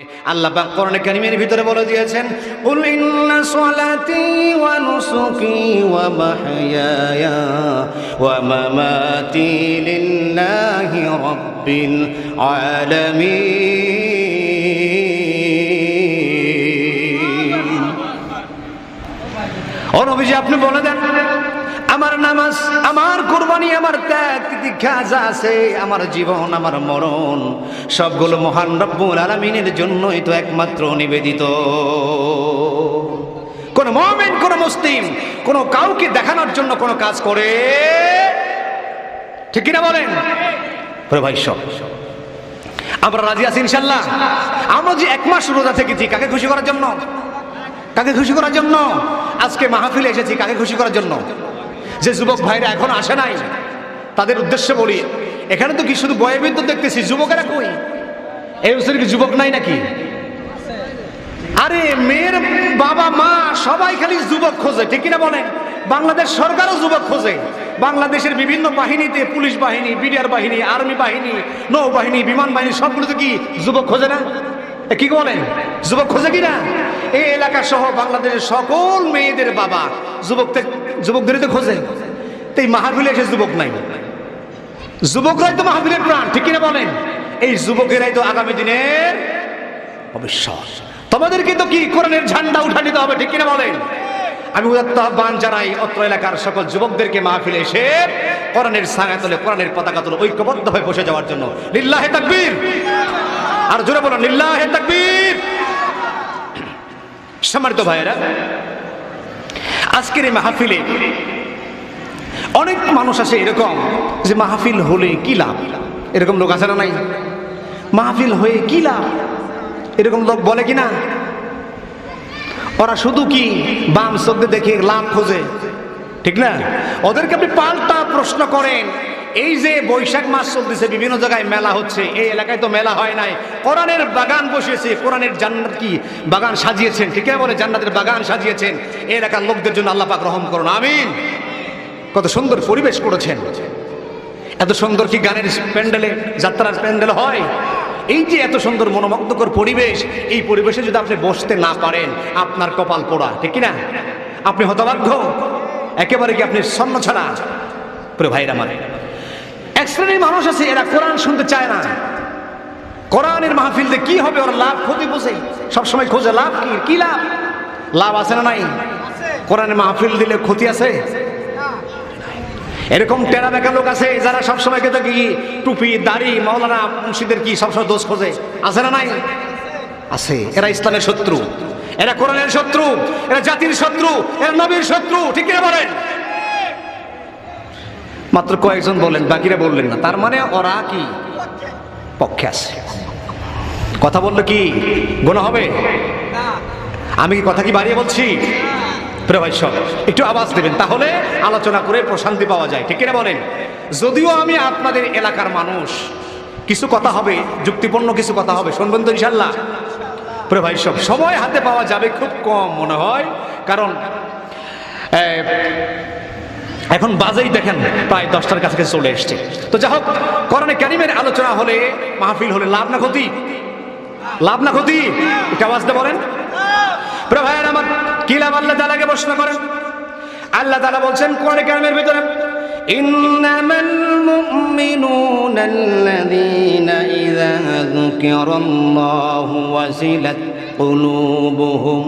আল্লাহ পাক কোরআনে কারীমের ভিতরে বলে দিয়েছেন, কুল ইন্না সলাতি ওয়া নুসুকি ওয়া মাহইয়ায়া ওয়া মামাতি লিল্লাহি রাব্বিল আলামিন। ও নবীজি, আপনি বলে দেন, আমার নামাজ, আমার কুরবানি, আমার ত্যাগ তিতিক্ষা যা আছে, আমার জীবন, আমার মরণ, সবগুলো মহান রব্বুল আলামিনের জন্যই তো একমাত্র নিবেদিত। কোন মুমিন, কোন মুসলিম, কোন কাউকে দেখানোর জন্য কোন কাজ করে, ঠিক কিনা বলেন? ভাই সব আমরা রাজি আছি ইনশাআল্লাহ। আমরা যে এক মাস রোজা থেকেছি, কাকে খুশি করার জন্য? কাকে খুশি করার জন্য? আজকে মাহফিলে এসেছি কাকে খুশি করার জন্য? যে যুবক ভাইরা এখন আসে নাই, তাদের উদ্দেশ্যে বলি, এখানে তো কি শুধু বয়োবৃদ্ধ দেখতেছি, যুবকেরা কই? এই বছর কি যুবক নাই নাকি? আরে মেয়ের বাবা মা সবাই খালি যুবক খোঁজে, ঠিক কিনা বলেন? বাংলাদেশ সরকারও যুবক খোঁজে। বাংলাদেশের বিভিন্ন বাহিনীতে, পুলিশ বাহিনী, বিডিআর বাহিনী, আর্মি বাহিনী, নৌবাহিনী, বিমান বাহিনী, সবগুলোতে কি যুবক খোঁজে না? কি বলেন? যুবক খোঁজে কিনা? এই এলাকা সহ বাংলাদেশের সকল মেয়েদের বাবা যুবকদেরই তো খোঁজে। তো এই মাহফিলে এসে যুবক নাই, যুবকরাই তো মাহফিলের প্রাণ, ঠিক কিনা বলেন? এই যুবকেরাই তো আগামী দিনের ভবিষ্যৎ। তোমাদেরকে তো কি কোরআনের ঝান্ডা উঠা দিতে হবে, ঠিক কিনা বলেন? আমি উদাত্ত আহ্বান জানাই অত্র এলাকার সকল যুবকদেরকে মাহফিলে এসে কোরআনের ছায়া তলে, কোরআনের পতাকা তলে ঐক্যবদ্ধ হয়ে বসে যাওয়ার জন্য। লিল্লাহে তাকবীর! আর জোরে বলুন লিল্লাহে তাকবীর! সম্মানিত ভাইয়েরা, আজকের এই মাহফিলে অনেক মানুষ আসে এরকম যে মাহফিল হলে কি লাভ, এরকম লোক আছে না নাই? মাহফিল হয়ে কি লাভ, এরকম লোক বলে কিনা? ওরা শুধু কি বাম চোখে দেখে লাভ খোঁজে, ঠিক না? ওদেরকে আপনি পাল্টা প্রশ্ন করেন, এই যে বৈশাখ মাস চলতেছে, বিভিন্ন জায়গায় মেলা হচ্ছে, এই এলাকায় তো মেলা হয় নাই, কোরআনের বাগান বসিয়েছে, কোরআনের জান্নাত কি বাগান সাজিয়েছেন, ঠিক আছে বলে, জান্নাতের বাগান সাজিয়েছেন। এই এলাকার লোকদের জন্য আল্লাহ পাক রহম করুন, আমিন। কত সুন্দর পরিবেশ করেছেন, এত সুন্দর কি গানের প্যান্ডেলে, যাত্রার প্যান্ডেল হয়? এই যে এত সুন্দর মনোমুগ্ধকর পরিবেশ, এই পরিবেশে যদি আপনি বসতে না পারেন, আপনার কপাল পোড়া, ঠিক কিনা? আপনি হতভাগ্য, একেবারে কি আপনি স্বর্ণ ছাড়া। প্রিয় ভাইরা, আমার এক শ্রেণীর মানুষ আছে, এরা কোরআন শুনতে চায় না। কোরআনের মাহফিলতে কি হবে, ওরা লাভ ক্ষতি বোঝে, সবসময় খোঁজে লাভ কি, কি লাভ? লাভ আছে না নাই? কোরআনের মাহফিল দিলে ক্ষতি আছে? এরকম টেরা বেকা লোক আছে যারা সবসময় কিন্তু কি টুপি, দাড়ি, মাওলানা, মুর্শিদের কি সবসময় দোষ খোঁজে, আছে না নাই? আছে। এরা ইসলামের শত্রু, এরা কোরআনের শত্রু, এরা জাতির শত্রু, এরা নবীর শত্রু, ঠিক কিনা বলেন? মাত্র কয়েকজন বললেন, বাকিরা বললেন না, তার মানে ওরা কি পক্ষে আছে? কথা বললে কি গুনাহ হবে? আমি কি কথা কি বাড়িয়ে বলছি? প্রিয় ভাই সব একটু আওয়াজ দেবেন, তাহলে আলোচনা করে প্রশান্তি পাওয়া যায়, ঠিক কিনা বলেন? যদিও আমি আপনাদের এলাকার মানুষ, কিছু কথা হবে, যুক্তিপূর্ণ কিছু কথা হবে, শুনবেন তো ইনশাআল্লাহ? প্রিয় ভাই সব সময় হাতে পাওয়া যাবে খুব কম মনে হয়, কারণ এখন বাজেই দেখেন প্রায় 10টার কাছে চলে এসছে। তো যাই হোক, কোরআনে কারীমের আলোচনা হলে, মাহফিল হলে লাভ না ক্ষতি? লাভ না ক্ষতি? একটু আওয়াজ দিয়ে বলেন। প্রিয় ভাইয়ের আমার, কি লাভ? আল্লাহ তাআলাকে প্রশ্ন করেন। আল্লাহ তাআলা বলছেন কোরআনে কারীমের ভিতরে, ইন্নামাল মুমিনুনা আল্লাযীনা ইযা যুকিরাল্লাহু ওয়াজিলাত কুলুবুহুম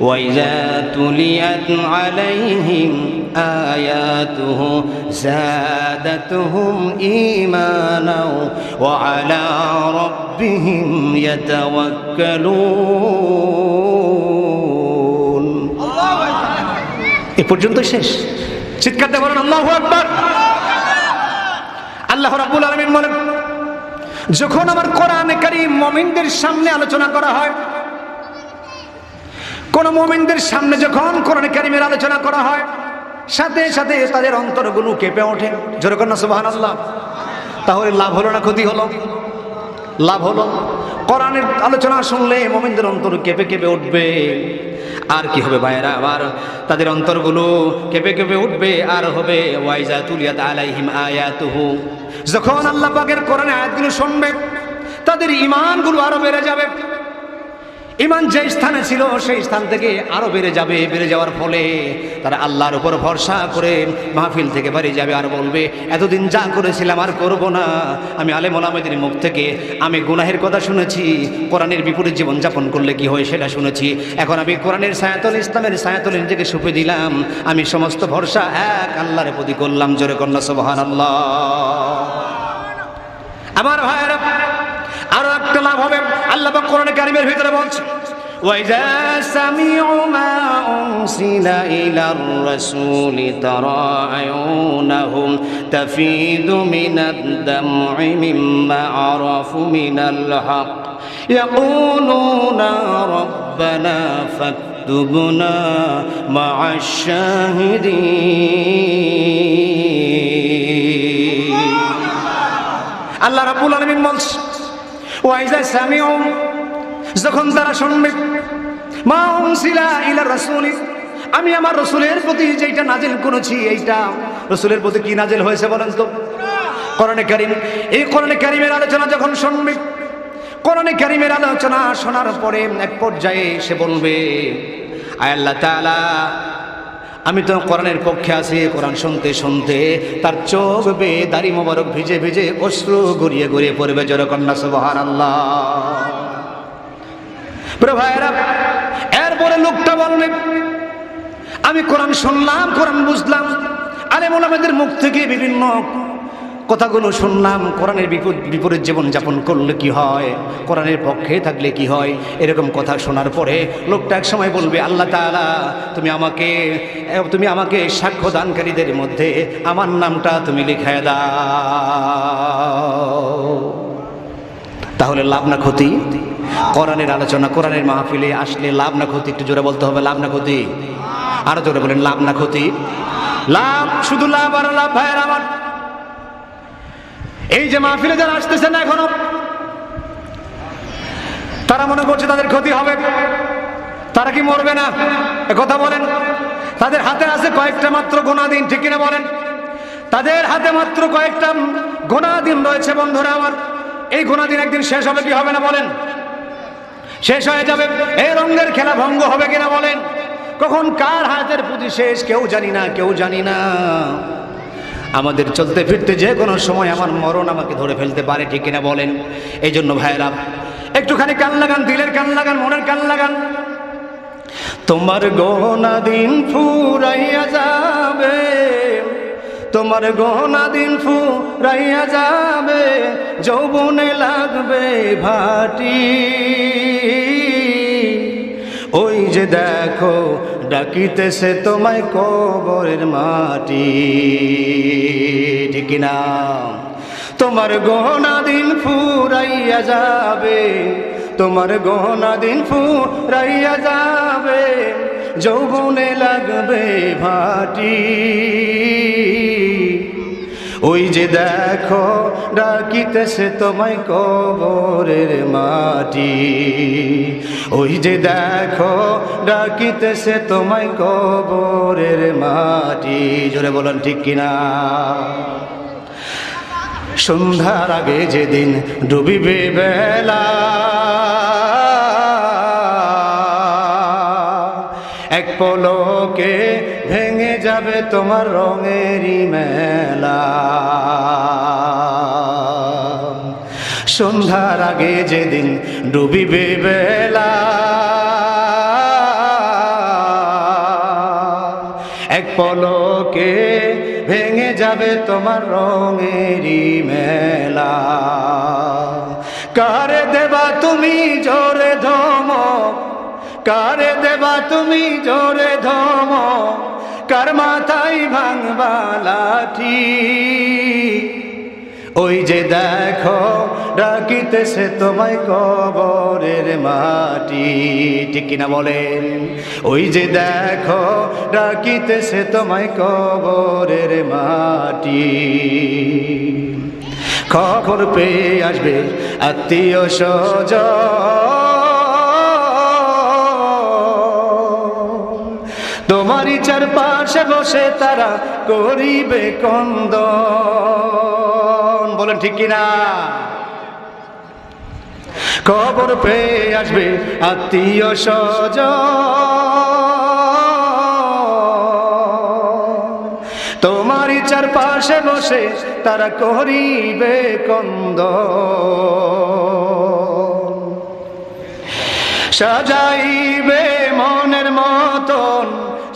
ওয়া ইযা তুলিয়াত আলাইহিম আয়াতুহু যাদাতুহুম ঈমানাও ওয়া আলা রাব্বিহিম ইয়াতাওয়াক্কালুন। এ পর্যন্ত শেষ। চিৎকার দিয়ে বলেন আল্লাহু আকবার। আল্লাহ রাব্বুল আলামিন বলেন, যখন আমার কোরআনে কারীম মুমিনদের সামনে আলোচনা করা হয়, কোন মুমিনদের সামনে যখন কোরআনে কারীমের আলোচনা করা হয়, সাথে সাথে তাদের অন্তরগুলো কেঁপে ওঠে। জোরে কন্যা সুবহানাল্লাহ। তাহলে লাভ হলো না ক্ষতি হলো? লাভ হলো। কোরআনের আলোচনা শুনলে মুমিনদের অন্তর কেঁপে কেঁপে উঠবে। আর কি হবে ভাইয়েরা আবার? তাদের অন্তরগুলো কেঁপে কেঁপে উঠবে, আর হবে ওয়াইজা তুলিয়াত আলাইহিম আয়াতুহু, যখন আল্লাহ পাকের কোরআনের আয়াতগুলো শুনবে তাদের ঈমানগুলো আরো বেড়ে যাবে। ইমান যে স্থানে ছিল সেই স্থান থেকে আরো বেড়ে যাবে। বেড়ে যাওয়ার ফলে তারা আল্লাহর উপর ভরসা করে মাহফিল থেকে বাড়ি যাবে আর বলবে, এতদিন যা করেছিলাম আর করব না। আমি আলেম ওলামাদের মুখ থেকে আমি গুনাহের কথা শুনেছি, কোরআনের বিপরীত জীবনযাপন করলে কি হয় সেটা শুনেছি। এখন আমি কোরআনের ছায়াতল, ইসলামের ছায়াতল নিজেকে সঁপে দিলাম। আমি সমস্ত ভরসা এক আল্লাহর প্রতি করলাম। জোরে কন্যা সুবহানাল্লাহ। আমার ভাইয়েরা, আরো একটা লাভ হবে। আল্লাহ পাক কোরআনে কারীমের ভিতরে বলছে, وَإِذَا سَمِعُوا مَا أُنزِلَ إِلَى الرَّسُولِ تَرَى أَعْيُنَهُمْ تَفِيضُ مِنَ الدَّمْعِ مِمَّا عَرَفُوا مِنَ الْحَقِّ يَقُولُونَ رَبَّنَا فَاكْتُبْنَا مَعَ الشَّاهِدِينَ। আল্লাহ রাব্বুল আলামিন বলছে, ওয়াইজা সামিউ, যখন তারা শুনবে, মা উনসিলা ইলা রাসূলি, আমি আমার রাসূলের প্রতি যেটা নাজিল করেছি, এইটা রাসূলের প্রতি কি নাজিল হয়েছে বলেন তো? কোরআনে কারীম। এই কোরআনে কারীমের আলোচনা যখন শুনবে, কোরআনে কারীমের আলোচনা শোনার পরে এক পর্যায়ে সে বলবে, আয় আল্লাহ তাআলা, আমি তো কোরআনের পক্ষে আছি। কোরআন শুনতে শুনতে তার চোখ বেয়ে দাড়ি মোবারক ভিজে ভিজে অশ্রু গড়িয়ে গড়িয়ে পড়বে। জোরে কন্যা সুবহানাল্লাহ। প্রিয় ভাইয়েরা, এরপরে লোকটা বলবে, আমি কোরআন শুনলাম, কোরআন বুঝলাম, আলেম ওলামাদের মুখ থেকে বিভিন্ন কথাগুলো শুনলাম, কোরআনের বিপরীত জীবন যাপন করলে কি হয়, কোরআনের পক্ষে থাকলে কি হয়, এরকম কথা শোনার পরে লোকটা এক সময় বলবে, আল্লাহ তাআলা, তুমি আমাকে সাক্ষ্য দানকারীদের মধ্যে আমার নামটা তুমি লিখায় দাও। তাহলে লাভ না ক্ষতি? কোরআনের আলোচনা, কোরআনের মাহফিলে আসলে লাভ না ক্ষতি? একটু জোরে বলতে হবে, লাভ না ক্ষতি? আরো জোরে বলেন, লাভ না ক্ষতি? লাভ, শুধু লাভ আর লাভ। ভাইয়ের আমার, এই যে মাহফিলে যারা আসতেছে না এখনো, তারা মনে করছে তাদের ক্ষতি হবে। তারা কি মরবে না? কথা বলেন। তাদের হাতে আছে কয়েকটা মাত্র গোনা দিন, ঠিক কিনা বলেন? তাদের হাতে মাত্র কয়েকটা গোনা দিন রয়েছে। বন্ধুরা আমার, এই গোনা দিন একদিন শেষ হবে কি হবে না বলেন? শেষ হয়ে যাবে। এই রঙের খেলা ভঙ্গ হবে কিনা বলেন? কখন কার হাতের পুঁজি শেষ কেউ জানি না, কেউ জানি না। আমাদের চলতে ফিরতে যে কোনো সময় আমার মরণ আমাকে ধরে ফেলতে পারে, ঠিক কিনা বলেন? এই জন্য ভাইয়েরা, একটুখানি কান লাগান, দিলের কান লাগান, মনের কান লাগান। তোমার গোনা দিন ফুরাইয়া যাবে, তোমার গোনা দিন ফুরাইয়া যাবে, যৌবনে লাগবে ভাটি। ওই যে দেখো ডাকিতেছে তোমায় কবরের মাটি, ঠিক না? তোমার গোনা দিন ফুরাইয়া যাবে, তোমার গোনা দিন ফুরাইয়া যাবে, যৌবনে লাগবে ভাটি। ওই যে দেখো ডাকিতেছে তোমায় কবরের মাটি, ওই যে দেখো ডাকিতেছে তোমায় কবরের মাটি। জোরে বলেন, ঠিক কিনা? সন্ধ্যার আগে যেদিন ডুবিবে বেলা, এক পলকে ভেঙে যাবে তোমার রঙেরই মেলা। সন্ধ্যার আগে যেদিন ডুবিবে বেলা, এক পলকে ভেঙে যাবে তোমার রঙেরই মেলা। কারে দেবা তুমি জোরে ধমক, কারে দেবা তুমি জোরে ধমক, কার মাথায় ভাঙবা লাঠি। ওই যে দেখো ডাকিতেছে তোমায় কবরের মাটি, ঠিক কিনা বলেন? ওই যে দেখো ডাকিতেছে তোমায় কবরের মাটি। খবর পেয়ে আসবে আত্মীয় স্বজন, তোমারই চারপাশে বসে তারা করিবে কন্দন। বলেন ঠিক কিনা? কবর পেয়ে আসবে আত্মীয় স্বজন, তোমারই চারপাশে বসে তারা করিবে ক্রন্দন। সাজাইবে মনের মতন,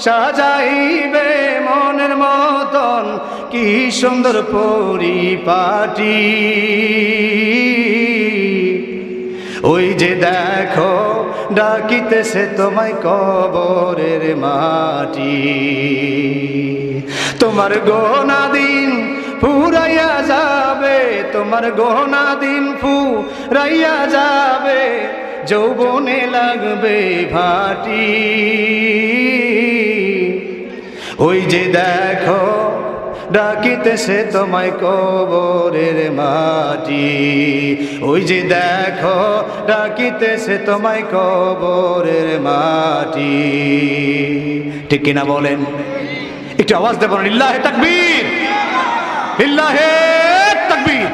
সাজাইবে মনের মতন, কি সুন্দর পরিপাটি। ওই যে দেখো ডাকিতেছে তোমায় কবরের মাটি। তোমার গোনা দিন ফুরাইয়া যাবে, তোমার গোনা দিন ফুরাইয়া যাবে, যৌবনে লাগবে ভাটি। ওই যে দেখো ডাকিতেছে তোমায় কবরের মাটি, ওই যে দেখো ডাকিতেছে তোমায় কবরের মাটি। ঠিক কিনা বলেন? একটু আওয়াজ দেব না? লিল্লাহে তাকবীর, লিল্লাহে তাকবীর।